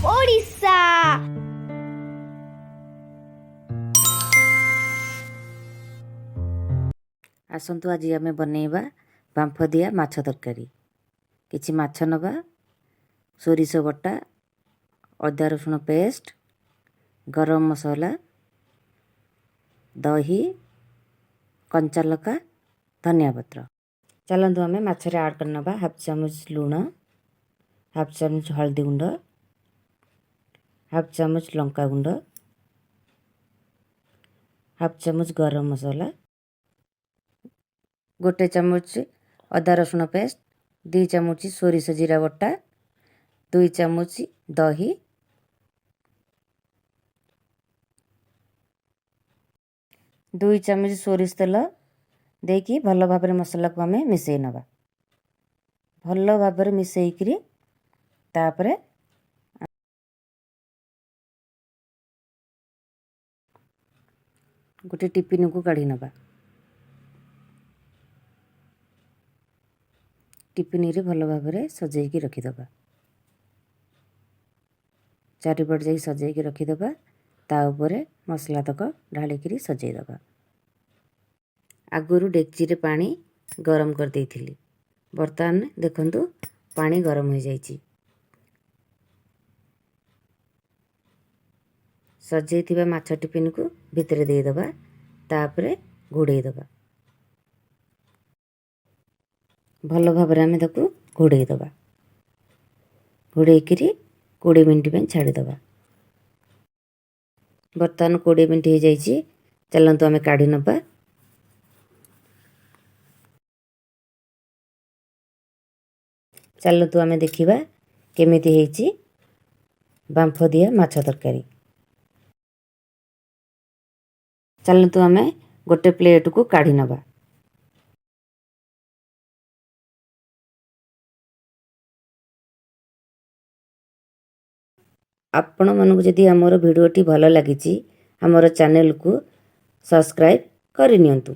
ओडिशा। आसतु आज आम बनइबा बांफ दिया माछ तरकारी। किछि माछ नबा, सोरिष बटा, अदा रसुण पेस्ट, गरम मसाला, दही, कंचा लका, धनिया पत्र। चलतु आम माछरे आड कर नबा हाफ चामच लुण, हाफ चामच हल्दी गुंड, हाफ चामच लंका गुंड, हाफ चामच गरम मसाला, गोटे चामच अदा रसुण पेस्ट, 2 चामच सोरिष जीरा बटा, 2 चामच दही, 2 चामच सोरिष तेल देकी भल भाव मसला को आम मिसई नबा। भल भाव मिसईकरी तापरे गोटे टिफिन को काढ़ी नबा। टिफिन रे भल भाव सजेकी रखीदबा। चारिपट जाई सजेकी रखीदबा। ता उपरे मसला तक ढालिकी सजेदबा। आगुरु डेक्ची रे पानी गरम कर देइथिली। बर्तमान देखंतु पानी गरम हो जाइछि। सजेइथिबा माछ टिफिन को भितरे देइदबा। तापरे घोड़ेई दबा। भल भाव आम ताकू घोड़ेई दबा। घोड़ेइकरी 20 मिनिट पे छाड़ी दबा। बर्तमान 20 मिनिट हो जाइछि। चलंतु आम काढ़ी नबा। चलतु आम देखिबा केमिति हेइछि बांफ दिया माछ तरकारी। चलतु आम गोटे प्लेट को काढ़ी नबा। आपण मानक जदि हमर वीडियोटी भल लागिछि हमर चैनल को सब्सक्राइब करि नियंतु।